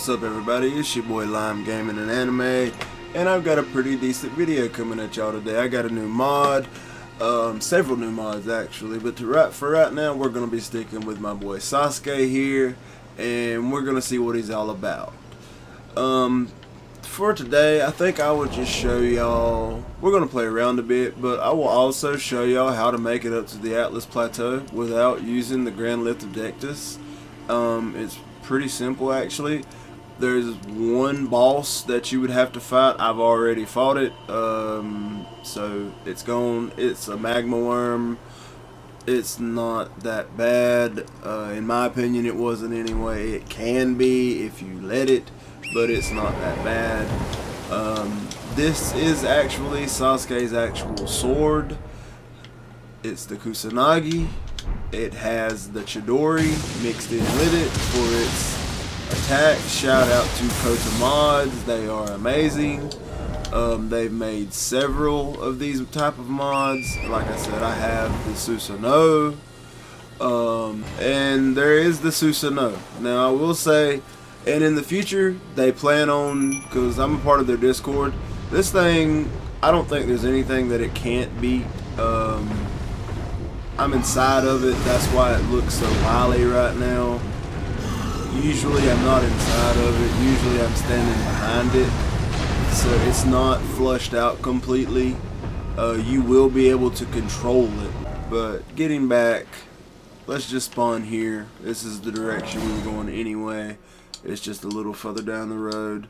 What's up everybody, it's your boy Lime Gaming and Anime, and I've got a pretty decent video coming at y'all today. I got a new mod, several new mods actually, but for right now we're going to be sticking with my boy Sasuke here, and we're going to see what he's all about. For today, I think I would just show y'all, we're going to play around a bit, but I will also show y'all how to make it up to the Atlas Plateau without using the Grand Lift of Dectus. It's pretty simple actually. There's one boss that you would have to fight. I've already fought it, so it's gone. It's a Magma Wyrm. It's not that bad, in my opinion. It wasn't anyway. It can be if you let it, but it's not that bad. This is actually Sasuke's actual sword. It's the Kusanagi. It has the Chidori mixed in with it for its attack. Shout out to Kota Mods, they are amazing. They've made several of these type of mods. Like I said, I have the Susanoo, and there is the Susanoo. Now I will say, and in the future they plan on, because I'm a part of their Discord, this thing, I don't think there's anything that it can't beat. I'm inside of it, that's why it looks so wily right now. Usually I'm not inside of it, usually I'm standing behind it, so it's not flushed out completely. You will be able to control it. But getting back, let's just spawn here. This is the direction we were going anyway. It's just a little further down the road.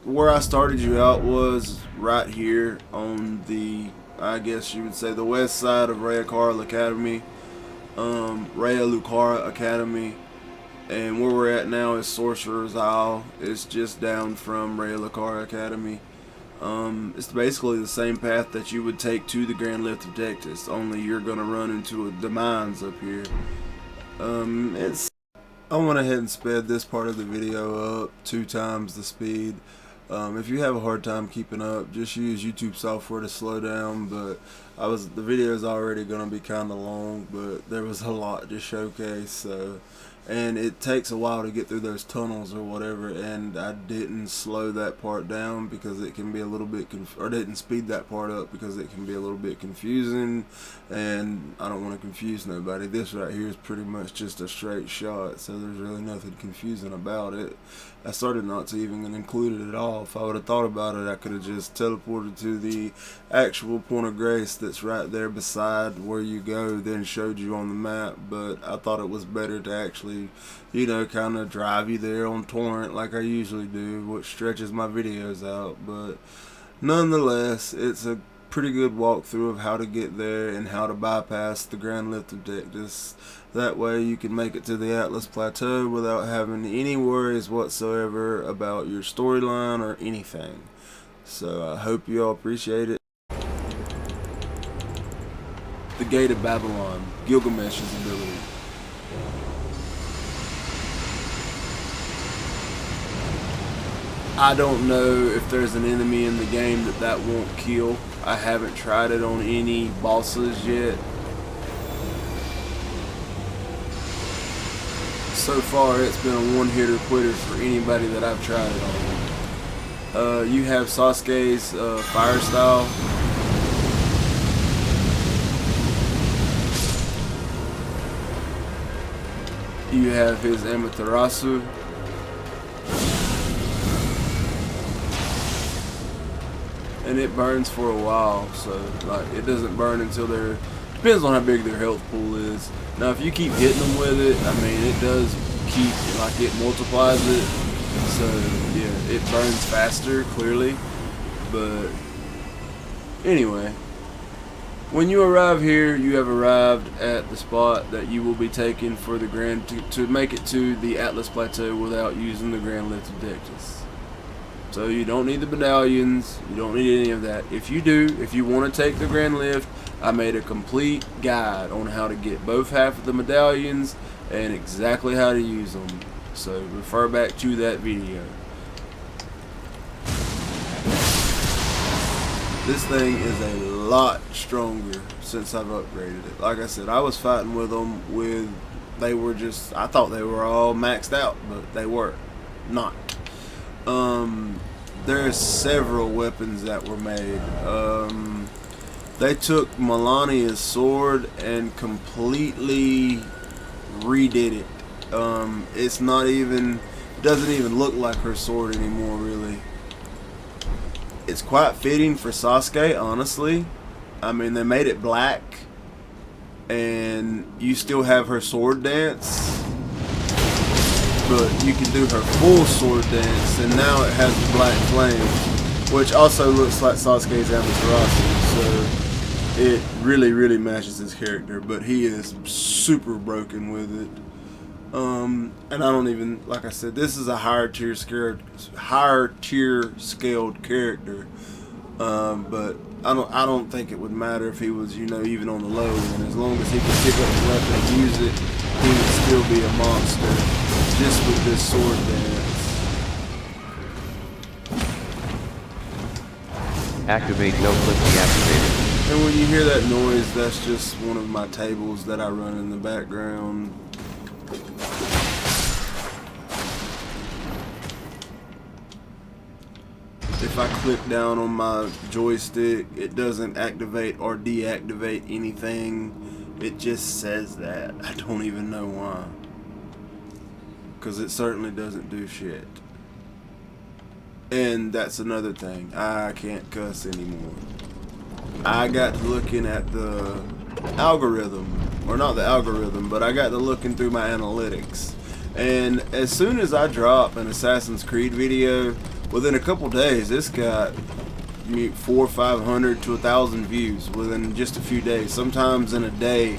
Where I started you out was right here on the, I guess you would say, the west side of Raya Lucara Academy, and where we're at now is Sorcerer's Isle. It's just down from Raya Lucara Academy. It's basically the same path that you would take to the Grand Lift of Dectus, only you're gonna run into the mines up here. I went ahead and sped this part of the video up 2 times the speed. If you have a hard time keeping up, just use YouTube software to slow down. But the video is already going to be kind of long, but there was a lot to showcase. So, and it takes a while to get through those tunnels or whatever. And I didn't slow that part down because it can be a little bit, or didn't speed that part up because it can be a little bit confusing. And I don't want to confuse nobody. This right here is pretty much just a straight shot, so there's really nothing confusing about it. I started not to even include it at all. If I would have thought about it, I could have just teleported to the actual point of grace that's right there beside where you go, then showed you on the map. But I thought it was better to actually, you know, kind of drive you there on torrent like I usually do, which stretches my videos out. But nonetheless, it's a pretty good walkthrough of how to get there and how to bypass the Grand Lift of Dectus. That way you can make it to the Atlas Plateau without having any worries whatsoever about your storyline or anything. So I hope you all appreciate it. The Gate of Babylon, Gilgamesh's ability. I don't know if there's an enemy in the game that won't kill. I haven't tried it on any bosses yet. So far it's been a one-hitter quitter for anybody that I've tried it on. You have Sasuke's fire style. You have his Amaterasu. And it burns for a while, so like it doesn't burn until they're, depends on how big their health pool is. Now if you keep hitting them with it, I mean it does keep, like it multiplies it, so yeah, it burns faster clearly. But anyway, when you arrive here, you have arrived at the spot that you will be taking for the to make it to the Atlas Plateau without using the Grand Lift of Dectus. So you don't need the medallions, you don't need any of that. If you do, if you want to take the Grand Lift, I made a complete guide on how to get both half of the medallions and exactly how to use them. So refer back to that video. This thing is a lot stronger since I've upgraded it. Like I said, I was fighting with them with they were just, I thought they were all maxed out, but they were not. There's several weapons that were made. They took Melania's sword and completely redid it. It's not even, doesn't even look like her sword anymore, really. It's quite fitting for Sasuke, honestly. I mean, they made it black, and you still have her sword dance, but you can do her full sword dance, and now it has the black flame, which also looks like Sasuke's Amaterasu, so it really matches his character, but he is super broken with it. And I don't even, like I said, this is a higher tier scaled character, but I don't think it would matter if he was, you know, even on the low end. As long as he could pick up the weapon and use it, he would still be a monster just with this sword dance. Activate no clip deactivated. And when you hear that noise, that's just one of my tables that I run in the background. If I click down on my joystick, it doesn't activate or deactivate anything. It just says that. I don't even know why. Because it certainly doesn't do shit. And that's another thing. I can't cuss anymore. I got to looking at the algorithm. Or not the algorithm, but I got to looking through my analytics. And as soon as I drop an Assassin's Creed video, within a couple days, it's got 400 or 500 to 1,000 views within just a few days. Sometimes in a day,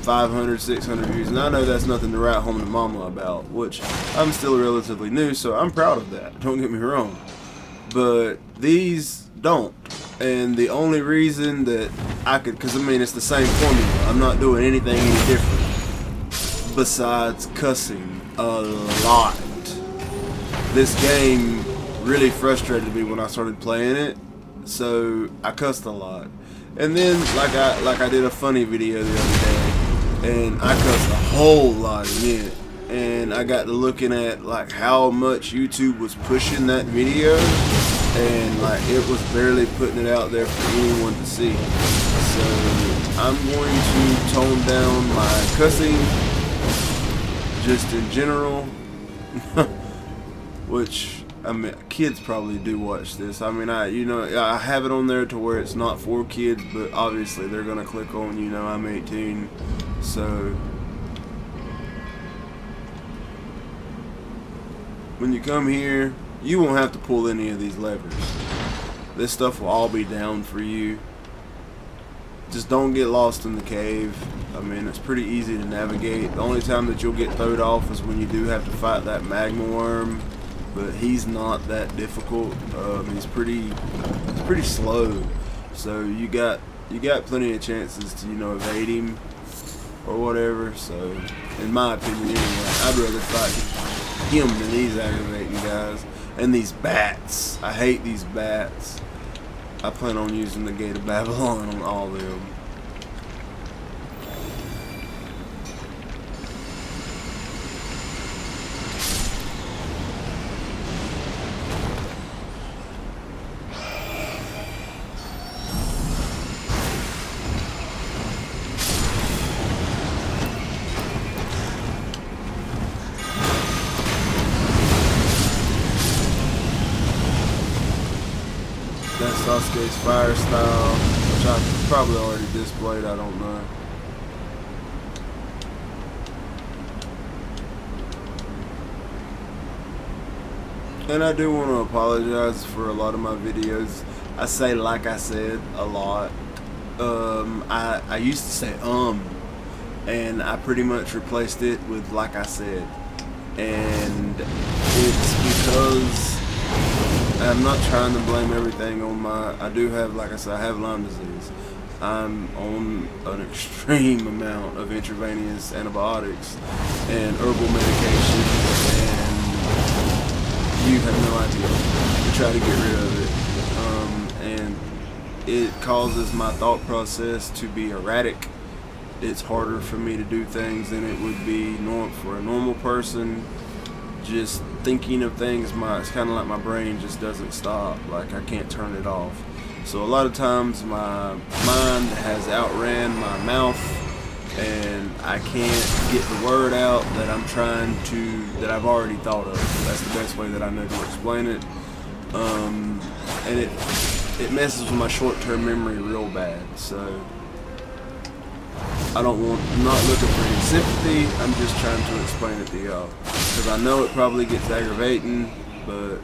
500, 600 views. And I know that's nothing to write home to mama about, which I'm still relatively new, so I'm proud of that. Don't get me wrong. But these don't. And the only reason that I could, because I mean, it's the same formula. I'm not doing anything any different besides cussing a lot. This game really frustrated me when I started playing it, so I cussed a lot. And then like I did a funny video the other day, and I cussed a whole lot in it, and I got to looking at like how much YouTube was pushing that video, and like it was barely putting it out there for anyone to see. So I'm going to tone down my cussing just in general, which, I mean, kids probably do watch this. I mean, I have it on there to where it's not for kids, but obviously they're gonna click on, you know, I'm 18, so when you come here, you won't have to pull any of these levers. This stuff will all be down for you. Just don't get lost in the cave. I mean, it's pretty easy to navigate. The only time that you'll get thrown off is when you do have to fight that Magma Wyrm. But he's not that difficult. He's pretty slow, so you got plenty of chances to, you know, evade him or whatever. So, in my opinion, anyway, I'd rather fight him than these aggravating guys and these bats. I hate these bats. I plan on using the Gate of Babylon on all of them. That's Sasuke's fire style, which I probably already displayed, I don't know. And I do want to apologize for a lot of my videos. I say "like I said" a lot. I used to say and I pretty much replaced it with "like I said." And it's because I'm not trying to blame everything on I do have, like I said, I have Lyme disease. I'm on an extreme amount of intravenous antibiotics and herbal medication, and you have no idea to try to get rid of it. And it causes my thought process to be erratic, it's harder for me to do things than it would be for a normal person. Just thinking of things, it's kind of like my brain just doesn't stop. Like, I can't turn it off. So a lot of times my mind has outran my mouth, and I can't get the word out that that I've already thought of. That's the best way that I know to explain it. And it messes with my short-term memory real bad. So I'm not looking for any sympathy. I'm just trying to explain it to y'all, because I know it probably gets aggravating, but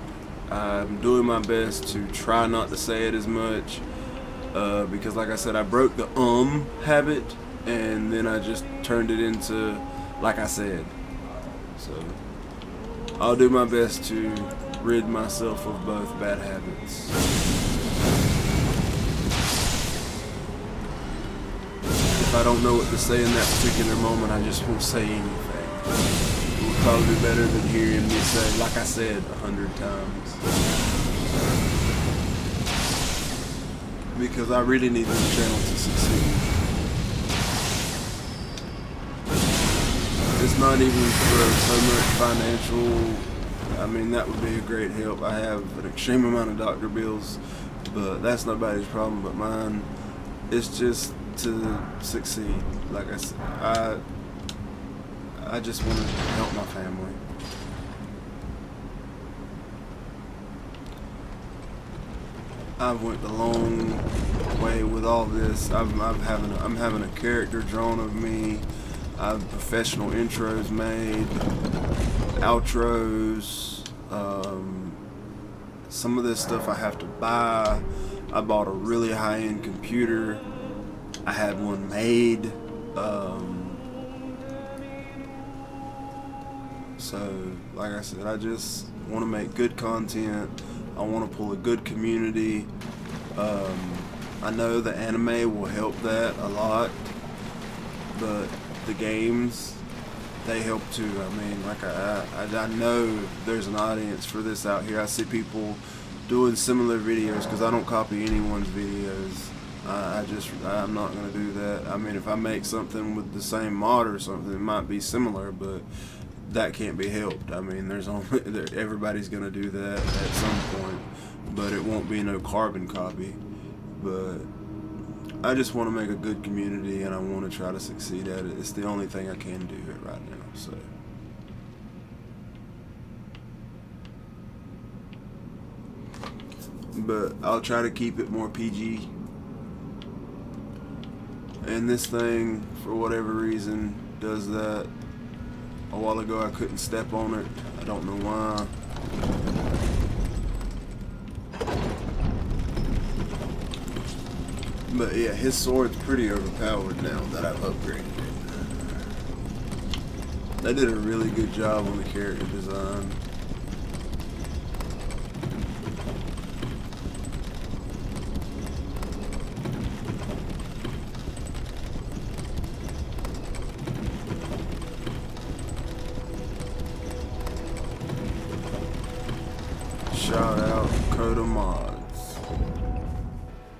I'm doing my best to try not to say it as much, because like I said, I broke the habit, and then I just turned it into like I said. So I'll do my best to rid myself of both bad habits. If I don't know what to say in that particular moment, I just won't say anything. It would probably be better than hearing me say, like I said, 100 times. Because I really need this channel to succeed. It's not even for so much financial. I mean, that would be a great help. I have an extreme amount of doctor bills, but that's nobody's problem but mine. It's just to succeed. Like I said, I just want to help my family. I've went the long way with all this. I'm having a character drawn of me. I have professional intros made, outros. Some of this stuff I have to buy. I bought a really high-end computer. I had one made. So, like I said, I just want to make good content. I want to pull a good community. I know the anime will help that a lot, but the games, they help too. I mean, like I know there's an audience for this out here. I see people doing similar videos, because I don't copy anyone's videos. I'm not gonna do that. I mean, if I make something with the same mod or something, it might be similar, but that can't be helped. I mean, everybody's gonna do that at some point, but it won't be no carbon copy. But I just want to make a good community, and I want to try to succeed at it. It's the only thing I can do it right now. So. But I'll try to keep it more PG. And this thing, for whatever reason, does that. A while ago I couldn't step on it. I don't know why. But yeah, his sword's pretty overpowered now that I've upgraded it. They did a really good job on the character design. Shout out Coda Mods.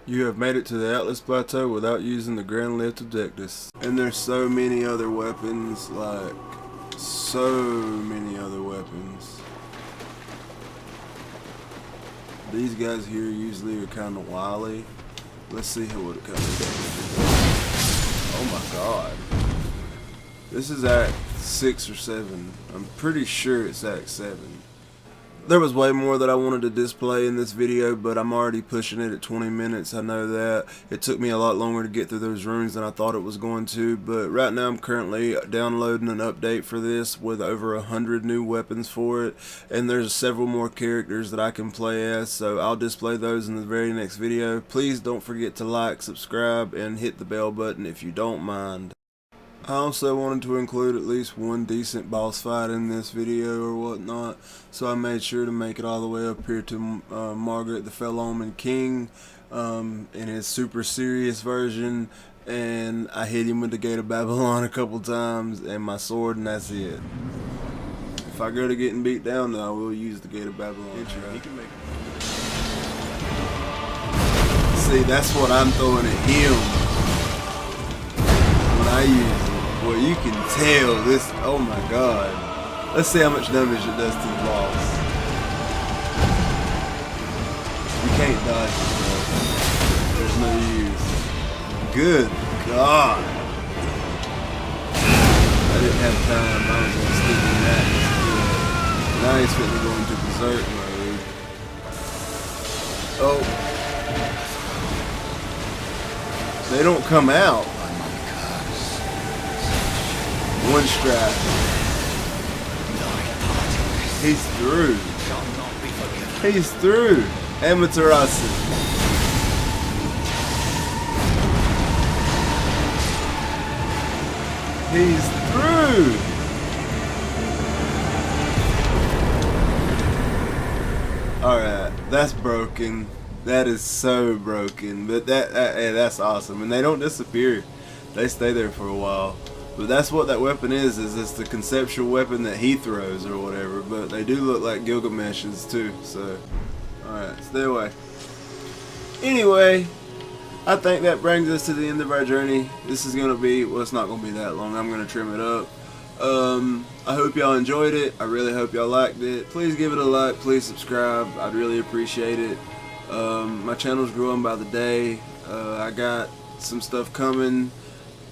You have made it to the Atlas Plateau without using the Grand Lift of Dectus. And there's so many other weapons, like, so many other weapons. These guys here usually are kind of wily. Let's see what it comes to. Oh my god. This is Act 6 or 7. I'm pretty sure it's Act 7. There was way more that I wanted to display in this video, but I'm already pushing it at 20 minutes. I know that. It took me a lot longer to get through those runes than I thought it was going to, but right now I'm currently downloading an update for this with over 100 new weapons for it, and there's several more characters that I can play as, so I'll display those in the very next video. Please don't forget to like, subscribe, and hit the bell button if you don't mind. I also wanted to include at least one decent boss fight in this video or whatnot, so I made sure to make it all the way up here to Margit the Fell Omen King in his super serious version, and I hit him with the Gate of Babylon a couple times and my sword, and that's it. If I go to getting beat down, though, I will use the Gate of Babylon. See, that's what I'm throwing at him. I use it. Well, you can tell this. Oh my god. Let's see how much damage it does to the boss. You can't dodge it, bro. There's no use. Good god. I didn't have time. I was gonna stick in that. Now he's fitting to go into berserk mode. Oh. They don't come out. One strap. He's through. He's through. Amaterasu. He's through. Alright, that's broken. That is so broken. But that's awesome. And they don't disappear. They stay there for a while. But that's what that weapon is it's the conceptual weapon that he throws or whatever. But they do look like Gilgamesh's too, so alright, stay away. Anyway, I think that brings us to the end of our journey. This is gonna be, well, it's not gonna be that long. I'm gonna trim it up. I hope y'all enjoyed it. I really hope y'all liked it. Please give it a like, please subscribe. I'd really appreciate it. My channel's growing by the day. I got some stuff coming.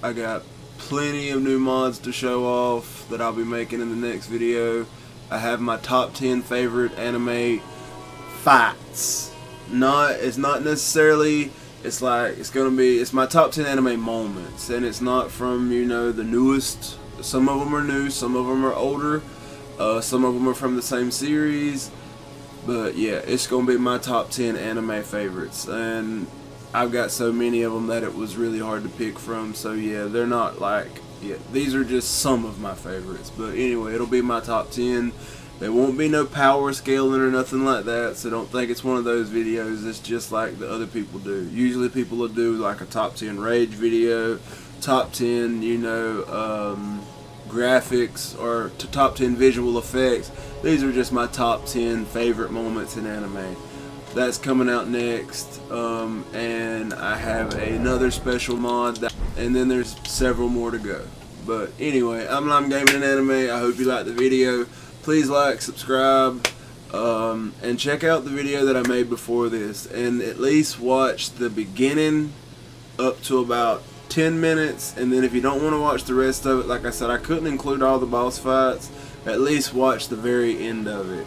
I got plenty of new mods to show off that I'll be making in the next video. I have my top 10 favorite anime fights. It's not necessarily, it's my top 10 anime moments, and it's not from, you know, the newest. Some of them are new, some of them are older, some of them are from the same series. But yeah, it's gonna be my top 10 anime favorites, and I've got so many of them that it was really hard to pick from. So yeah, they're not like, yeah, these are just some of my favorites. But anyway, it'll be my top 10. There won't be no power scaling or nothing like that, so don't think it's one of those videos. It's just like the other people do. Usually people will do like a top 10 rage video, top 10, you know, graphics, or to top 10 visual effects. These are just my top 10 favorite moments in anime. That's coming out next, and I have another special mod, and then there's several more to go. But anyway, I'm Lime Gaming and Anime. I hope you liked the video. Please like, subscribe, and check out the video that I made before this, and at least watch the beginning up to about 10 minutes, and then if you don't want to watch the rest of it, like I said, I couldn't include all the boss fights. At least watch the very end of it.